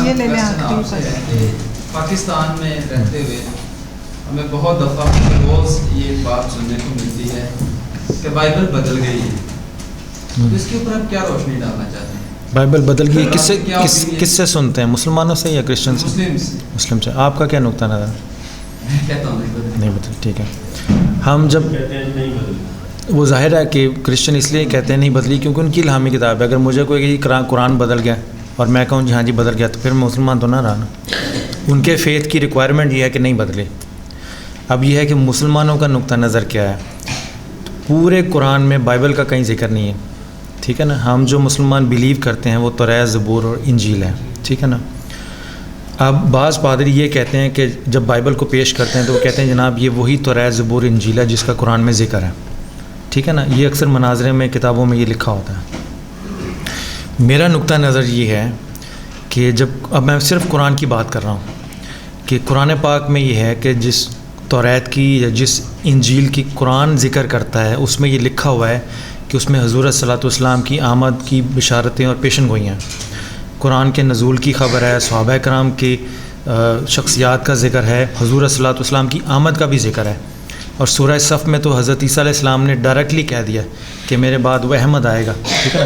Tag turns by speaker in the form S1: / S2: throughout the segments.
S1: یہ لے لیں آخری
S2: پر. پاکستان میں رہتے ہوئے ہمیں بہت دفعہ روز یہ بات سننے کو ملتی ہے کہ بائبل بدل گئی ہے. اس کے اوپر آپ کیا روشنی ڈالنا چاہتے ہیں؟
S3: بائبل بدل گئی کس سے سنتے ہیں؟ مسلمانوں سے یا کرسچن سے؟ مسلم سے. آپ کا کیا نقطہ نظر؟
S2: میں کہتا ہوں
S3: نہیں بدل. ٹھیک ہے. ہم جب وہ ظاہر ہے کہ کرسچن اس لیے کہتے ہیں نہیں بدلی کیونکہ ان کی الہامی کتاب ہے. اگر مجھے کوئی قرآن بدل گیا اور میں کہوں جی ہاں جی بدل گیا تو پھر مسلمان تو نہ رہا نا. ان کے فیتھ کی ریکوائرمنٹ یہ ہے کہ نہیں بدلے. اب یہ ہے کہ مسلمانوں کا نقطہ نظر کیا ہے. پورے قرآن میں بائبل کا کہیں ذکر نہیں ہے. ٹھیک ہے نا. ہم جو مسلمان بلیو کرتے ہیں وہ توریت، زبور اور انجیل ہے. ٹھیک ہے نا. اب بعض پادری یہ کہتے ہیں کہ جب بائبل کو پیش کرتے ہیں تو وہ کہتے ہیں جناب یہ وہی توریت، زبور، انجیل ہے جس کا قرآن میں ذکر ہے. ٹھیک ہے نا. یہ اکثر مناظرے میں کتابوں میں یہ لکھا ہوتا ہے. میرا نقطہ نظر یہ ہے کہ جب اب میں صرف قرآن کی بات کر رہا ہوں کہ قرآن پاک میں یہ ہے کہ جس توریت کی یا جس انجیل کی قرآن ذکر کرتا ہے اس میں یہ لکھا ہوا ہے کہ اس میں حضور صلی اللہ علیہ وسلم کی آمد کی بشارتیں اور پیشن گوئیاں. قرآن کے نزول کی خبر ہے، صحابہ کرام کی شخصیات کا ذکر ہے، حضور صلی اللہ علیہ وسلم کی آمد کا بھی ذکر ہے. اور سورہ صف میں تو حضرت عیسیٰ علیہ السلام نے ڈائریکٹلی کہہ دیا کہ میرے بعد وہ احمد آئے گا. ٹھیک ہے نا.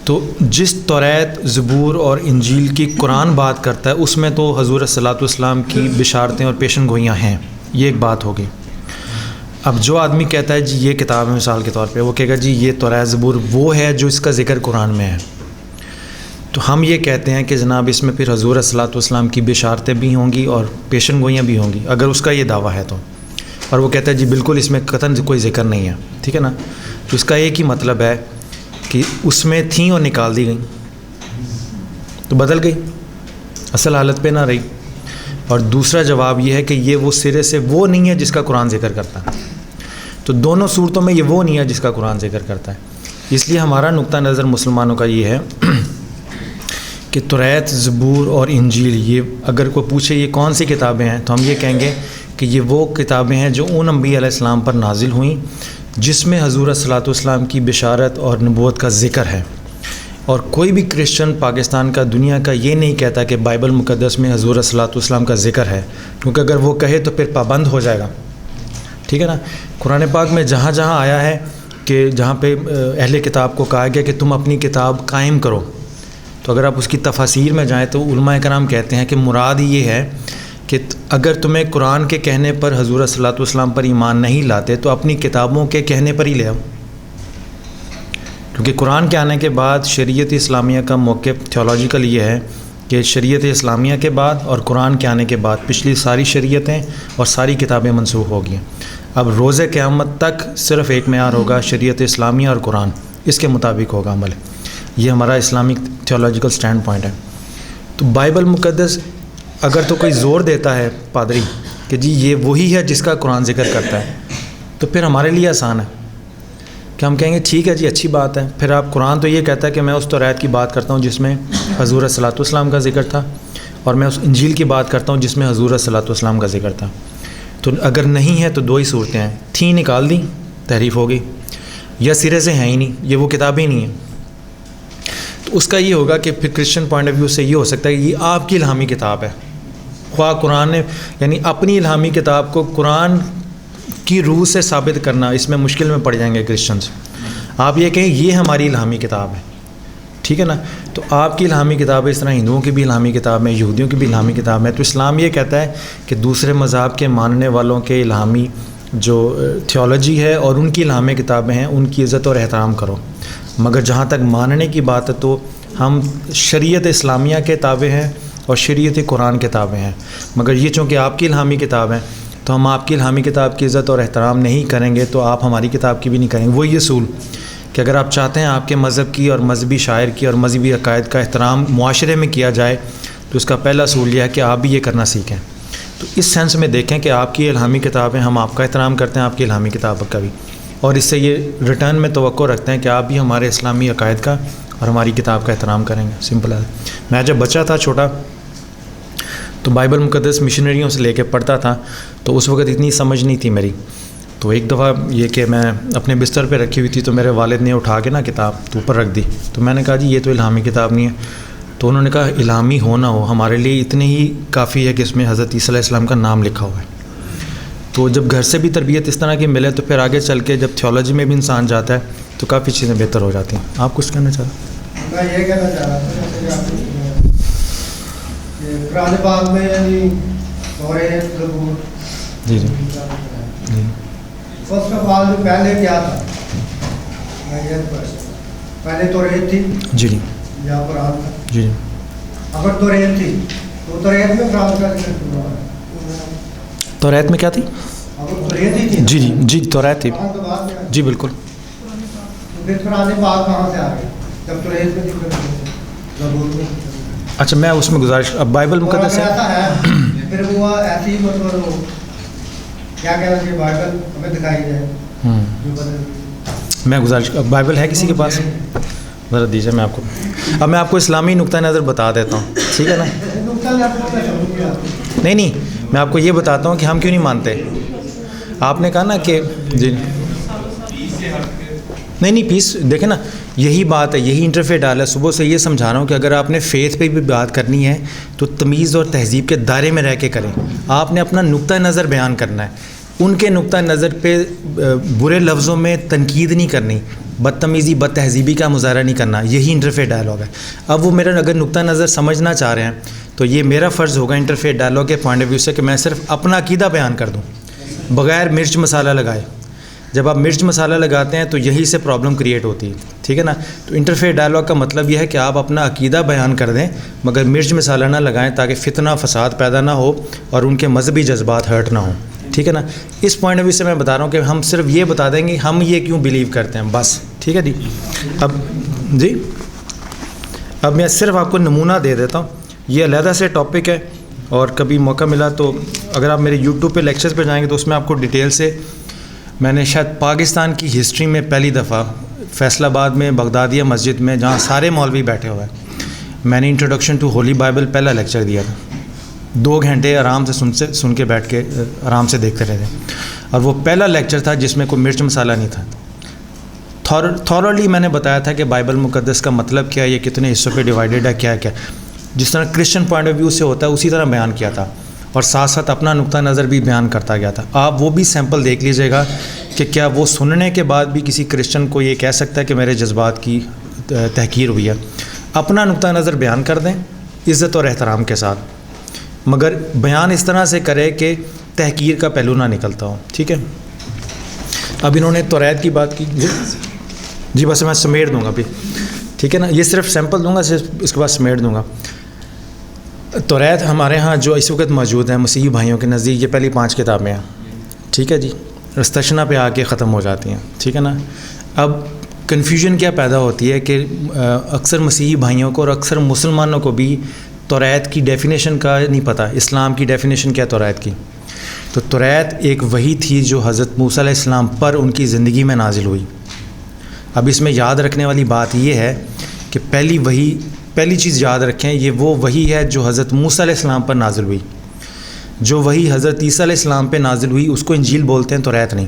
S3: تو جس توریت، زبور اور انجیل کی قرآن بات کرتا ہے اس میں تو حضور صلی اللہ علیہ وسلم کی بشارتیں اور پیشن گوئیاں ہیں. یہ ایک بات ہوگی. اب جو آدمی کہتا ہے جی یہ کتاب ہے مثال کے طور پہ، وہ کہے گا جی یہ توریت، زبور وہ ہے جو اس کا ذکر قرآن میں ہے. تو ہم یہ کہتے ہیں کہ جناب اس میں پھر حضور صلی اللہ علیہ وسلم کی بشارتیں بھی ہوں گی اور پیشن گوئیاں بھی ہوں گی اگر اس کا یہ دعویٰ ہے تو. اور وہ کہتا ہے جی بالکل اس میں قطعاً کوئی ذکر نہیں ہے. ٹھیک ہے نا. تو اس کا ایک ہی مطلب ہے کہ اس میں تھیں اور نکال دی گئیں تو بدل گئی، اصل حالت پہ نہ رہی. اور دوسرا جواب یہ ہے کہ یہ وہ سرے سے وہ نہیں ہے جس کا قرآن ذکر کرتا ہے. تو دونوں صورتوں میں یہ وہ نہیں ہے جس کا قرآن ذکر کرتا ہے. اس لیے ہمارا نقطہ نظر مسلمانوں کا یہ ہے کہ توریت، زبور اور انجیل یہ اگر کوئی پوچھے یہ کون سی کتابیں ہیں تو ہم یہ کہیں گے کہ یہ وہ کتابیں ہیں جو ان انبیاء علیہ السلام پر نازل ہوئیں جس میں حضور صلی اللہ علیہ وسلم کی بشارت اور نبوت کا ذکر ہے. اور کوئی بھی کرسچن پاکستان کا، دنیا کا یہ نہیں کہتا کہ بائبل مقدس میں حضور صلی اللہ علیہ وسلم کا ذکر ہے، کیونکہ اگر وہ کہے تو پھر پابند ہو جائے گا. ٹھیک ہے نا. قرآن پاک میں جہاں جہاں آیا ہے کہ جہاں پہ اہل کتاب کو کہا گیا کہ تم اپنی کتاب قائم کرو، تو اگر آپ اس کی تفاسیر میں جائیں تو علماء کرام کہتے ہیں کہ مراد یہ ہے کہ اگر تمہیں قرآن کے کہنے پر حضور صلی اللہ علیہ وسلم پر ایمان نہیں لاتے تو اپنی کتابوں کے کہنے پر ہی لے آؤ. کیونکہ قرآن کے آنے کے بعد شریعت اسلامیہ کا موقف تھیولوجیکل یہ ہے کہ شریعت اسلامیہ کے بعد اور قرآن کے آنے کے بعد پچھلی ساری شریعتیں اور ساری کتابیں منسوخ ہو گئی ہیں. اب روز قیامت تک صرف ایک معیار ہوگا، شریعت اسلامیہ اور قرآن، اس کے مطابق ہوگا عمل. یہ ہمارا اسلامک تھیولوجیکل سٹینڈ پوائنٹ ہے. تو بائبل مقدس اگر تو کوئی زور دیتا ہے پادری کہ جی یہ وہی ہے جس کا قرآن ذکر کرتا ہے تو پھر ہمارے لیے آسان ہے کہ ہم کہیں گے ٹھیک ہے جی اچھی بات ہے. پھر آپ قرآن تو یہ کہتا ہے کہ میں اس توریت کی بات کرتا ہوں جس میں حضور صلی اللہ علیہ وسلم کا ذکر تھا، اور میں اس انجیل کی بات کرتا ہوں جس میں حضور صلی اللہ علیہ وسلم کا ذکر تھا. تو اگر نہیں ہے تو دو ہی صورتیں ہیں، تھیں نکال دیں تحریف ہو گئی، یا سرے سے ہیں ہی نہیں، یہ وہ کتابیں نہیں ہیں. تو اس کا یہ ہوگا کہ پھر کرسچن پوائنٹ آف ویو سے یہ ہو سکتا ہے کہ یہ آپ کی الہامی کتاب ہے. خواہ قرآن نے یعنی اپنی الہامی کتاب کو قرآن کی روح سے ثابت کرنا، اس میں مشکل میں پڑ جائیں گے کرسچنز. آپ یہ کہیں یہ ہماری الہامی کتاب ہے. ٹھیک ہے نا. تو آپ کی الہامی کتاب ہے، اس طرح ہندوؤں کی بھی الہامی کتاب ہے، یہودیوں کی بھی الہامی کتاب ہے. تو اسلام یہ کہتا ہے کہ دوسرے مذہب کے ماننے والوں کے الہامی جو تھیولوجی ہے اور ان کی الہامی کتابیں ہیں ان کی عزت اور احترام کرو. مگر جہاں تک ماننے کی بات ہے تو ہم شریعت اسلامیہ کے تابع ہیں اور شریعت قرآن کے تابع ہیں. مگر یہ چونکہ آپ کی الہامی کتاب ہے تو ہم آپ کی الہامی کتاب کی عزت اور احترام نہیں کریں گے تو آپ ہماری کتاب کی بھی نہیں کریں گے. وہی اصول کہ اگر آپ چاہتے ہیں آپ کے مذہب کی اور مذہبی شاعر کی اور مذہبی عقائد کا احترام معاشرے میں کیا جائے تو اس کا پہلا اصول یہ ہے کہ آپ بھی یہ کرنا سیکھیں. تو اس سینس میں دیکھیں کہ آپ کی الہامی کتابیں، ہم آپ کا احترام کرتے ہیں آپ کی الہامی کتاب کا بھی، اور اس سے یہ ریٹرن میں توقع رکھتے ہیں کہ آپ بھی ہمارے اسلامی عقائد کا اور ہماری کتاب کا احترام کریں گے. سمپل ہے. میں جب بچہ تھا چھوٹا تو بائبل مقدس مشنریوں سے لے کے پڑھتا تھا تو اس وقت اتنی سمجھ نہیں تھی میری. تو ایک دفعہ یہ کہ میں اپنے بستر پہ رکھی ہوئی تھی تو میرے والد نے اٹھا کے نا کتاب تو اوپر رکھ دی. تو میں نے کہا جی یہ تو الہامی کتاب نہیں ہے. تو انہوں نے کہا الہامی ہو نہ ہو ہمارے لیے اتنے ہی کافی ہے کہ اس میں حضرت عیسیٰ علیہ السلام کا نام لکھا ہوا ہے. تو جب گھر سے بھی تربیت اس طرح کی ملے تو پھر آگے چل کے جب تھیولوجی میں بھی انسان جاتا ہے تو کافی چیزیں بہتر ہو جاتی ہیں. آپ کچھ کہنا چاہ رہے ہیں؟
S1: میں یہ کہنا چاہ رہا تھا جیسے کہ آپ نے قرآن پاک میں یعنی توریت زبور
S3: جی جی جی
S1: فرسٹ آف آل جو پہلے کیا تھا میں یہ پہلے توریت تھی
S3: جی جی
S1: یا قرآن تھا.
S3: جی جی
S1: اگر توریت تھی تو توریت میں قرآن کا ذکر کیوں ہوا ہے؟
S3: توریت میں کیا تھی؟
S1: اگر توریت ہی تھی
S3: جی جی جی توریت تھی
S1: قرآن تو بعد میں آیا.
S3: جی بالکل.
S1: تو پھر قرآن پاک کہاں سے آ گئی جب توریت میں ذکر نہیں زبور میں؟
S3: اچھا میں اس میں گزارش اب بائبل مقدس
S1: اور اگر
S3: ہے.
S1: ایسا ہے پھر وہ ایسی مطلب وہ کیا کہنا چاہیے بائبل ہمیں دکھائی جائے جو بدل.
S3: میں گزارش اب بائبل ہے کسی کے پاس؟ ذرا دیجیے میں آپ کو اب میں آپ کو اسلامی نقطہ نظر بتا دیتا ہوں ٹھیک ہے نا. نہیں نہیں میں آپ کو یہ بتاتا ہوں کہ ہم کیوں نہیں مانتے. آپ نے کہا نا کہ جی نہیں پیس دیکھیں نا یہی بات ہے یہی انٹرفیئر ڈالا ہے. صبح سے یہ سمجھا رہا ہوں کہ اگر آپ نے فیتھ پہ بھی بات کرنی ہے تو تمیز اور تہذیب کے دائرے میں رہ کے کریں. آپ نے اپنا نقطہ نظر بیان کرنا ہے. ان کے نقطہ نظر پہ برے لفظوں میں تنقید نہیں کرنی, بدتمیزی بد تہذیبی کا مظاہرہ نہیں کرنا. یہی انٹرفیئر ڈائلاگ ہے. اب وہ میرا اگر نقطہ نظر سمجھنا چاہ رہے ہیں تو یہ میرا فرض ہوگا انٹرفیئر ڈائلاگ کے پوائنٹ آف ویو سے کہ میں صرف اپنا عقیدہ بیان کر دوں بغیر مرچ مسالہ لگائے. جب آپ مرچ مسالہ لگاتے ہیں تو یہی سے پرابلم کریٹ ہوتی ہے ٹھیک ہے نا. تو انٹرفیئر ڈائلاگ کا مطلب یہ ہے کہ آپ اپنا عقیدہ بیان کر دیں مگر مرچ مسالہ نہ لگائیں تاکہ فتنہ فساد پیدا نہ ہو اور ان کے مذہبی جذبات ہرٹ نہ ہوں ٹھیک ہے نا. اس پوائنٹ آف ویو سے میں بتا رہا ہوں کہ ہم صرف یہ بتا دیں گے ہم یہ کیوں بلیو کرتے ہیں بس ٹھیک ہے جی. اب میں صرف آپ کو نمونہ دے دیتا ہوں. یہ علیحدہ سے ٹاپک ہے اور کبھی موقع ملا تو اگر آپ میرے یوٹیوب پہ لیکچرز پہ جائیں گے تو اس میں آپ کو ڈیٹیل سے میں نے شاید پاکستان کی ہسٹری میں پہلی دفعہ فیصل آباد میں بغدادیہ مسجد میں جہاں سارے مولوی بیٹھے ہوئے ہیں میں نے انٹروڈکشن ٹو ہولی بائبل پہلا لیکچر دیا تھا. 2 گھنٹے آرام سے سن کے بیٹھ کے آرام سے دیکھتے رہے تھے اور وہ پہلا لیکچر تھا جس میں کوئی مرچ مسالہ نہیں تھا. تھورلی میں نے بتایا تھا کہ بائبل مقدس کا مطلب کیا ہے, یہ کتنے حصوں پہ ڈیوائیڈڈ ہے, کیا کیا جس طرح کرسچن پوائنٹ آف ویو سے ہوتا ہے اسی طرح بیان کیا تھا اور ساتھ ساتھ اپنا نقطہ نظر بھی بیان کرتا گیا تھا. آپ وہ بھی سیمپل دیکھ لیجیے گا کہ کیا وہ سننے کے بعد بھی کسی کرسچن کو یہ کہہ سکتا ہے کہ میرے جذبات کی تحقیر ہوئی ہے. اپنا نقطہ نظر بیان کر دیں عزت اور احترام کے ساتھ مگر بیان اس طرح سے کرے کہ تحقیر کا پہلو نہ نکلتا ہو ٹھیک ہے. اب انہوں نے توریت کی بات کی جی بس میں سمیٹ دوں گا ابھی ٹھیک ہے نا. یہ صرف سیمپل دوں گا اس کے بعد سمیٹ دوں گا. توریت ہمارے ہاں جو اس وقت موجود ہیں مسیحی بھائیوں کے نزدیک یہ پہلی 5 کتابیں ہیں ٹھیک ہے جی. رستشنا پہ آ کے ختم ہو جاتی ہیں ٹھیک ہے نا. اب کنفیوژن کیا پیدا ہوتی ہے کہ اکثر مسیحی بھائیوں کو اور اکثر مسلمانوں کو بھی توریت کی ڈیفینیشن کا نہیں پتہ. اسلام کی ڈیفینیشن کیا توریت کی؟ تو توریت ایک وحی تھی جو حضرت موسیٰ علیہ السلام پر ان کی زندگی میں نازل ہوئی. اب اس میں یاد رکھنے والی بات یہ ہے کہ پہلی چیز یاد رکھیں یہ وہ وحی ہے جو حضرت موسیٰ علیہ السلام پر نازل ہوئی. جو وحی حضرت عیسیٰ علیہ السلام پہ نازل ہوئی اس کو انجیل بولتے ہیں, توریت نہیں.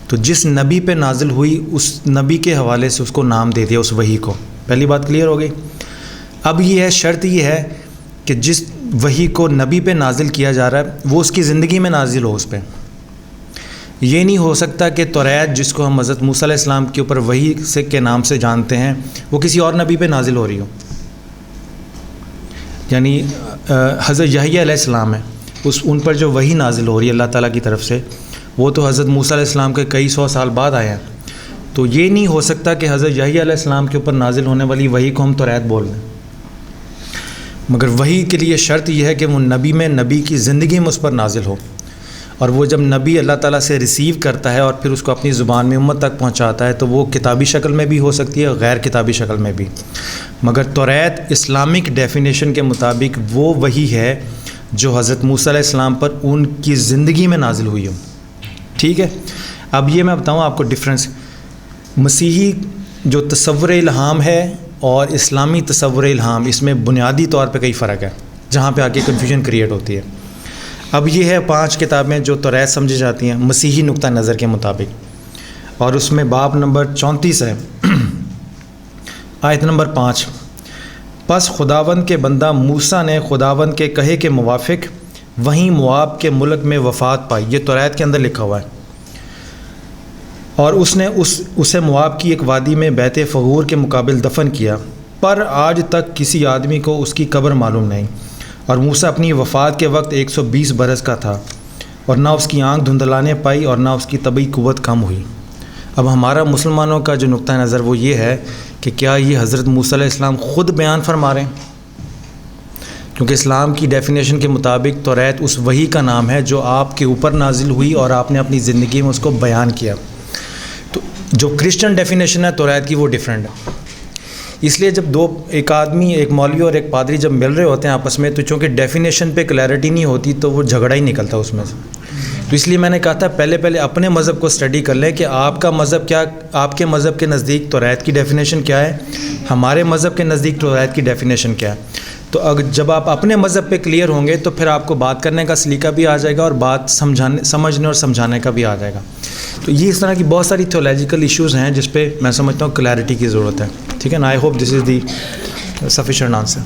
S3: تو جس نبی پہ نازل ہوئی اس نبی کے حوالے سے اس کو نام دے دیا اس وحی کو. پہلی بات کلیئر ہو گئی. اب یہ ہے شرط یہ ہے کہ جس وحی کو نبی پہ نازل کیا جا رہا ہے وہ اس کی زندگی میں نازل ہو اس پہ. یہ نہیں ہو سکتا کہ توریت جس کو ہم حضرت موسیٰ علیہ السلام کے اوپر وحی سے کے نام سے جانتے ہیں وہ کسی اور نبی پہ نازل ہو رہی ہو. یعنی حضرت یحییٰ علیہ السلام ہے ان پر جو وحی نازل ہو رہی ہے اللہ تعالیٰ کی طرف سے وہ تو حضرت موسیٰ علیہ السلام کے کئی 100 سال بعد آئے ہیں. تو یہ نہیں ہو سکتا کہ حضرت یحییٰ علیہ السلام کے اوپر نازل ہونے والی وحی کو ہم توریت بول دیں. مگر وحی کے لیے شرط یہ ہے کہ وہ نبی کی زندگی میں اس پر نازل ہو اور وہ جب نبی اللہ تعالیٰ سے ریسیو کرتا ہے اور پھر اس کو اپنی زبان میں امت تک پہنچاتا ہے تو وہ کتابی شکل میں بھی ہو سکتی ہے غیر کتابی شکل میں بھی. مگر توریت اسلامک ڈیفینیشن کے مطابق وہ وحی ہے جو حضرت موسیٰ علیہ السلام پر ان کی زندگی میں نازل ہوئی ہو ٹھیک ہے. اب یہ میں بتاؤں آپ کو ڈفرینس. مسیحی جو تصور الہام ہے اور اسلامی تصور الہام اس میں بنیادی طور پہ کئی فرق ہے جہاں پہ آ کے کنفیوژن کریٹ ہوتی ہے. اب یہ ہے 5 کتابیں جو توریت سمجھی جاتی ہیں مسیحی نقطہ نظر کے مطابق اور اس میں باب نمبر 34 ہے آیت نمبر 5. پس خداوند کے بندہ موسیٰ نے خداوند کے کہے کے موافق وہیں مواب کے ملک میں وفات پائی. یہ توریت کے اندر لکھا ہوا ہے. اور اس نے اسے مواب کی ایک وادی میں بیت فغور کے مقابل دفن کیا، پر آج تک کسی آدمی کو اس کی قبر معلوم نہیں. اور موسیٰ اپنی وفات کے وقت 120 برس کا تھا، اور نہ اس کی آنکھ دھندلانے پائی اور نہ اس کی طبعی قوت کم ہوئی. اب ہمارا مسلمانوں کا جو نقطہ نظر وہ یہ ہے کہ کیا یہ حضرت موسیٰ علیہ السلام خود بیان فرما رہے ہیں؟ کیونکہ اسلام کی ڈیفینیشن کے مطابق توریت اس وحی کا نام ہے جو آپ کے اوپر نازل ہوئی اور آپ نے اپنی زندگی میں اس کو بیان کیا. تو جو کرسچن ڈیفینیشن ہے توریت کی وہ ڈیفرنٹ ہے. اس لیے جب ایک آدمی، ایک مولوی اور ایک پادری جب مل رہے ہوتے ہیں آپس میں، تو چونکہ ڈیفینیشن پہ کلیئرٹی نہیں ہوتی تو وہ جھگڑا ہی نکلتا اس میں سے. تو اس لیے میں نے کہا تھا پہلے اپنے مذہب کو اسٹڈی کر لیں کہ آپ کا مذہب کیا، آپ کے مذہب کے نزدیک توریت کی ڈیفینیشن کیا ہے، ہمارے مذہب کے نزدیک توریت کی ڈیفینیشن کیا ہے. تو جب آپ اپنے مذہب پہ کلیئر ہوں گے تو پھر آپ کو بات کرنے کا سلیقہ بھی آ جائے گا اور بات سمجھنے اور سمجھانے کا بھی آ جائے گا. تو یہ اس طرح کی بہت ساری تھیولوجیکل ایشوز ہیں جس پہ میں سمجھتا ہوں کلیئرٹی کی ضرورت ہے. ٹھیک ہے نا. I hope this is the sufficient answer.